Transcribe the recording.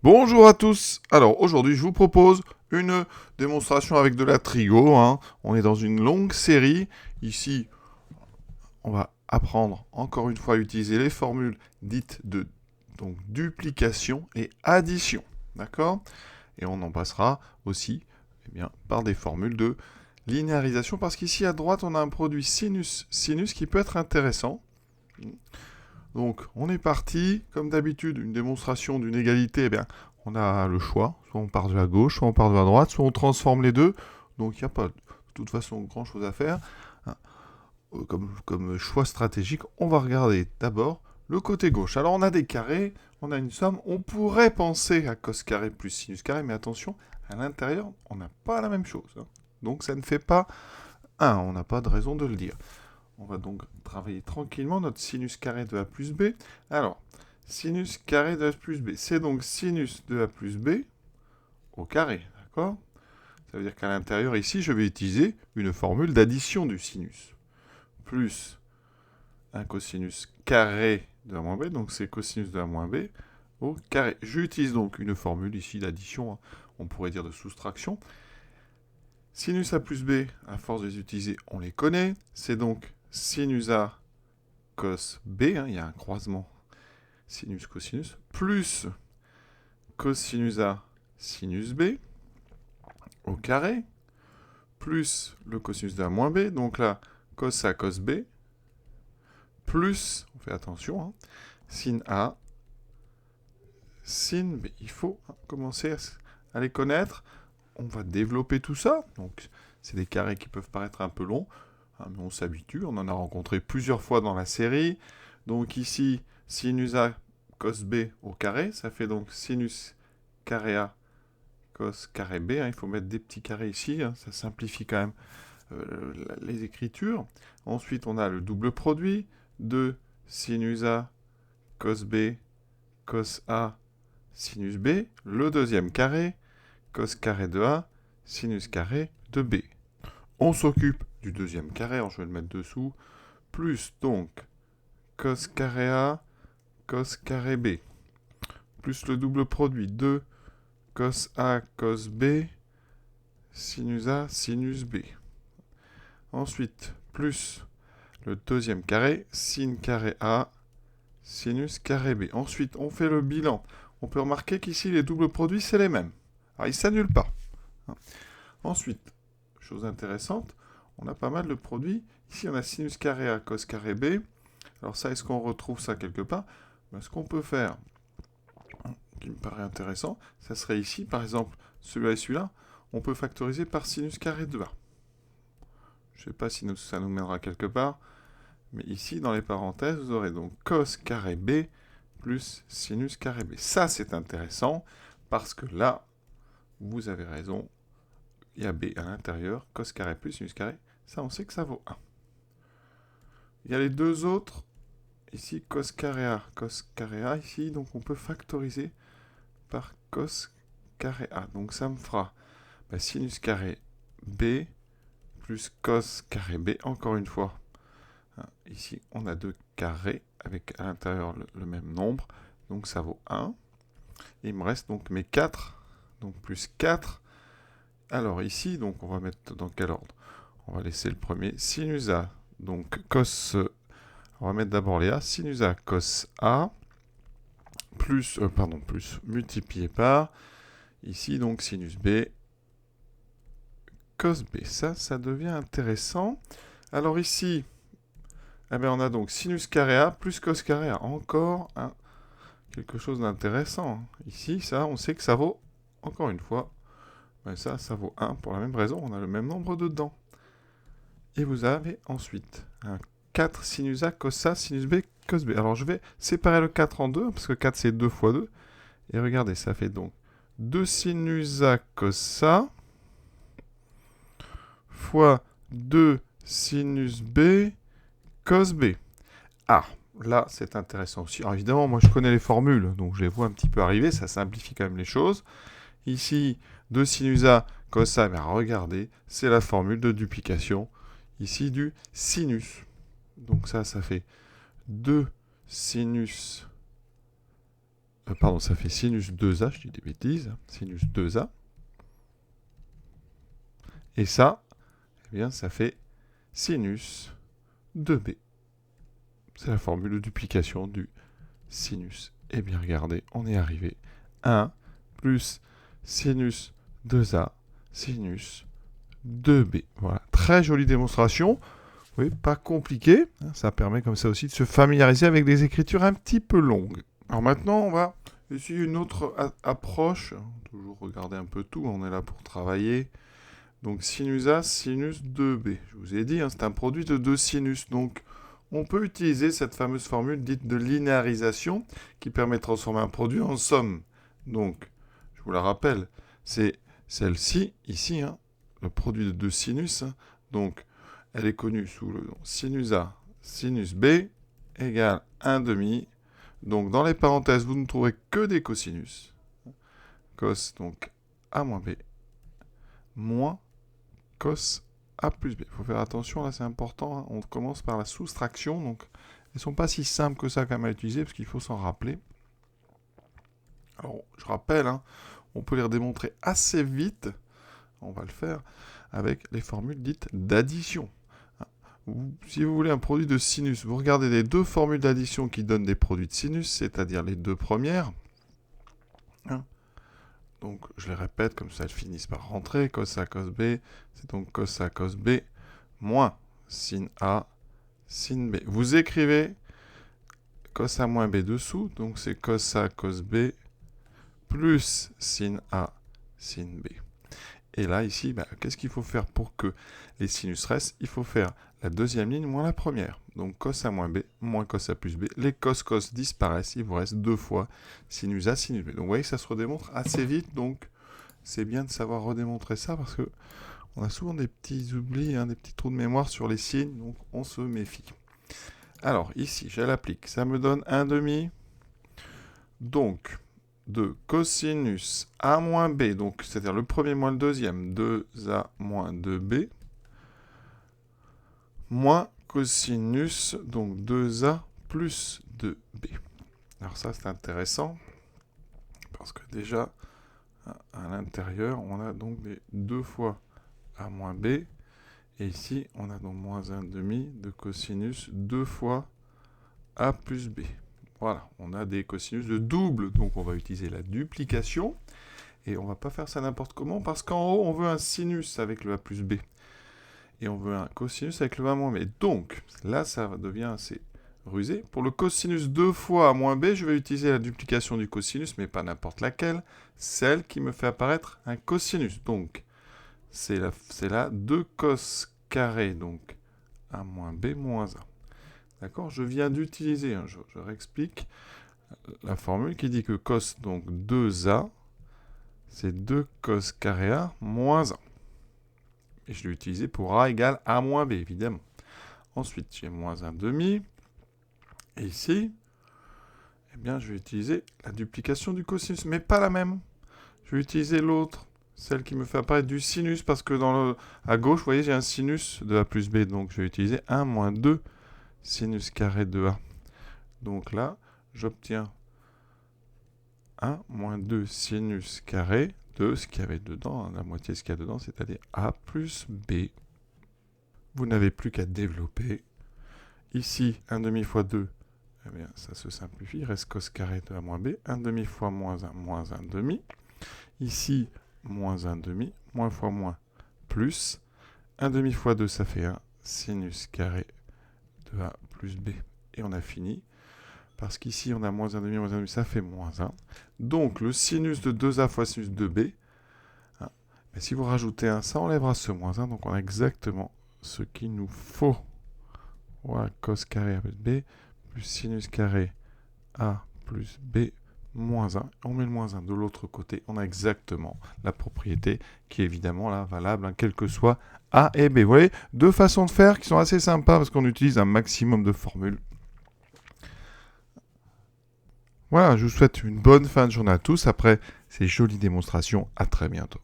Bonjour à tous. Alors aujourd'hui, je vous propose une démonstration avec de la trigo. On est dans une longue série. Ici, on va apprendre encore une fois à utiliser les formules dites de donc, duplication et addition. D'accord? Et on en passera aussi par des formules de linéarisation parce qu'ici à droite, on a un produit sinus qui peut être intéressant. Donc, on est parti. Comme d'habitude, une démonstration d'une égalité, on a le choix. Soit on part de la gauche, soit on part de la droite, soit on transforme les deux. Donc, il n'y a pas de toute façon grand-chose à faire. Comme choix stratégique, on va regarder d'abord le côté gauche. Alors, on a des carrés, on a une somme. On pourrait penser à cos carré plus sinus carré, mais attention, à l'intérieur, on n'a pas la même chose. Donc, ça ne fait pas 1. On n'a pas de raison de le dire. On va donc travailler tranquillement notre sinus carré de A plus B. Alors, sinus carré de A plus B, c'est donc sinus de A plus B au carré, d'accord? Ça veut dire qu'à l'intérieur, ici, je vais utiliser une formule d'addition du sinus. Plus un cosinus carré de A moins B, donc c'est cosinus de A moins B au carré. J'utilise donc une formule ici d'addition, on pourrait dire de soustraction. Sinus A plus B, à force de les utiliser, on les connaît. C'est donc sinus A cos B, il y a un croisement sinus-cosinus, plus cosinus A sinus B au carré, plus le cosinus de A moins B, donc là, cos A cos B, plus, on fait attention, sin A sin B. Il faut commencer à les connaître. On va développer tout ça. Donc, c'est des carrés qui peuvent paraître un peu longs, mais on s'habitue. On en a rencontré plusieurs fois dans la série. Donc ici, sinus A cos B au carré, ça fait donc sinus carré A cos carré B. Il faut mettre des petits carrés ici, ça simplifie quand même les écritures. Ensuite, on a le double produit de sinus A cos B cos A sinus B. Le deuxième carré, cos carré de A sinus carré de B. On s'occupe du deuxième carré, alors je vais le mettre dessous, plus donc cos carré A cos carré B, plus le double produit de cos A cos B sinus A sinus B. Ensuite, plus le deuxième carré, sin carré A sinus carré B. Ensuite, on fait le bilan. On peut remarquer qu'ici, les doubles produits, c'est les mêmes. Alors, ils ne s'annulent pas. Ensuite, chose intéressante, on a pas mal de produits. Ici, on a sinus carré A cos carré B. Alors ça, est-ce qu'on retrouve ça quelque part? Ce qu'on peut faire, qui me paraît intéressant, ça serait ici, par exemple, celui-là et celui-là, on peut factoriser par sinus carré de A. Je ne sais pas si ça nous mènera quelque part, mais ici, dans les parenthèses, vous aurez donc cos carré B plus sinus carré B. Ça, c'est intéressant, parce que là, vous avez raison, il y a B à l'intérieur, cos carré plus sinus carré, ça, on sait que ça vaut 1. Il y a les deux autres, ici, cos carré A, ici, donc on peut factoriser par cos carré A. Donc ça me fera sinus carré B plus cos carré B, encore une fois. Ici, on a deux carrés avec à l'intérieur le même nombre, donc ça vaut 1. Et il me reste donc mes 4, donc plus 4. Alors ici, donc on va mettre dans quel ordre? On va laisser le premier, sinus A, donc cos, on va mettre d'abord les A, sinus A cos A, plus multiplié par, ici donc sinus B, cos B. Ça devient intéressant. Alors ici, on a donc sinus carré A plus cos carré A. Encore quelque chose d'intéressant. Ici, ça, on sait que ça vaut, encore une fois, ça vaut 1 pour la même raison. On a le même nombre dedans. Et vous avez ensuite un 4 sinus A cos A sinus B cos B. Alors je vais séparer le 4 en deux, parce que 4 c'est 2 fois 2. Et regardez, ça fait donc 2 sinus A cos A fois 2 sinus B cos B. Ah, là, c'est intéressant aussi. Alors évidemment, moi je connais les formules, donc je les vois un petit peu arriver, ça simplifie quand même les choses. Ici, 2 sinus A cos A, regardez, c'est la formule de duplication, ici du sinus. Donc ça fait 2 sinus pardon, ça fait sinus 2A, je dis des bêtises, sinus 2A. Et ça, eh bien, ça fait sinus 2B. C'est la formule de duplication du sinus. Eh bien, regardez, on est arrivé. 1 plus sinus 2A, sinus 2B. Voilà, très jolie démonstration. Oui, pas compliqué. Ça permet comme ça aussi de se familiariser avec des écritures un petit peu longues. Alors maintenant, on va essayer une autre approche. Toujours regarder un peu tout, on est là pour travailler. Donc sinus A, sinus 2B. Je vous ai dit, c'est un produit de deux sinus. Donc on peut utiliser cette fameuse formule dite de linéarisation qui permet de transformer un produit en somme. Donc, je vous la rappelle, c'est celle-ci, ici, le produit de deux sinus. Donc, elle est connue sous le nom sinus A, sinus B égale 1/2. Donc, dans les parenthèses, vous ne trouverez que des cosinus. Cos, donc, A moins B, moins cos A plus B. Il faut faire attention, là, c'est important. On commence par la soustraction. Donc, elles ne sont pas si simples que ça quand même à utiliser, parce qu'il faut s'en rappeler. Alors, je rappelle, on peut les redémontrer assez vite. On va le faire avec les formules dites d'addition. Si vous voulez un produit de sinus, vous regardez les deux formules d'addition qui donnent des produits de sinus, c'est-à-dire les deux premières. Donc, je les répète, comme ça elles finissent par rentrer. Cos A, cos B, c'est donc cos A, cos B, moins sin A, sin B. Vous écrivez cos A moins B dessous, donc c'est cos A, cos B, plus sin A, sin B. Et là, ici, qu'est-ce qu'il faut faire pour que les sinus restent? Il faut faire la deuxième ligne moins la première. Donc cos A moins B, moins cos A plus B. Les cos disparaissent, il vous reste deux fois sinus A, sinus B. Donc vous voyez que ça se redémontre assez vite, donc c'est bien de savoir redémontrer ça, parce que on a souvent des petits oublis, des petits trous de mémoire sur les signes, donc on se méfie. Alors ici, je l'applique, ça me donne 1/2. Donc, de cosinus A moins B, donc c'est-à-dire le premier moins le deuxième, 2A moins 2B, moins cosinus, donc 2A plus 2B. Alors ça, c'est intéressant, parce que déjà, à l'intérieur, on a donc des 2 fois A moins B, et ici, on a donc moins 1/2 de cosinus 2 fois A plus B. Voilà, on a des cosinus de double, donc on va utiliser la duplication, et on ne va pas faire ça n'importe comment, parce qu'en haut, on veut un sinus avec le A plus B, et on veut un cosinus avec le A moins B. Donc, là, ça devient assez rusé. Pour le cosinus 2 fois A moins B, je vais utiliser la duplication du cosinus, mais pas n'importe laquelle, celle qui me fait apparaître un cosinus. Donc, c'est là 2 cos carré, donc A moins B moins 1. D'accord? Je viens d'utiliser, je réexplique, la formule qui dit que cos, donc 2A, c'est 2 cos carré A moins 1. Et je l'ai utilisé pour A égale A moins B, évidemment. Ensuite, j'ai moins 1/2. Et ici, eh bien, je vais utiliser la duplication du cosinus, mais pas la même. Je vais utiliser l'autre, celle qui me fait apparaître du sinus, parce que à gauche, vous voyez, j'ai un sinus de A plus B, donc je vais utiliser 1 moins 2 sinus carré de A. Donc là, j'obtiens 1 moins 2 sinus carré de ce qu'il y avait dedans, la moitié de ce qu'il y a dedans, c'est-à-dire A plus B. Vous n'avez plus qu'à développer. Ici, 1/2 fois 2, eh bien, ça se simplifie, il reste cos carré de A moins B, 1/2 fois moins 1, moins 1/2. Ici, moins 1/2, moins fois moins, plus. 1/2 fois 2, ça fait 1 sinus carré de A plus B. Et on a fini. Parce qu'ici, on a moins 1/2, ça fait moins 1. Donc, le sinus de 2A fois sinus de B, mais si vous rajoutez 1, ça enlèvera ce moins 1. Donc, on a exactement ce qu'il nous faut. Voilà, cos carré A plus B, plus sinus carré A plus B, moins 1. On met le moins 1 de l'autre côté. On a exactement la propriété qui est évidemment là, valable, quel que soit A et B. Vous voyez, deux façons de faire qui sont assez sympas parce qu'on utilise un maximum de formules. Voilà, je vous souhaite une bonne fin de journée à tous. Après ces jolies démonstrations, à très bientôt.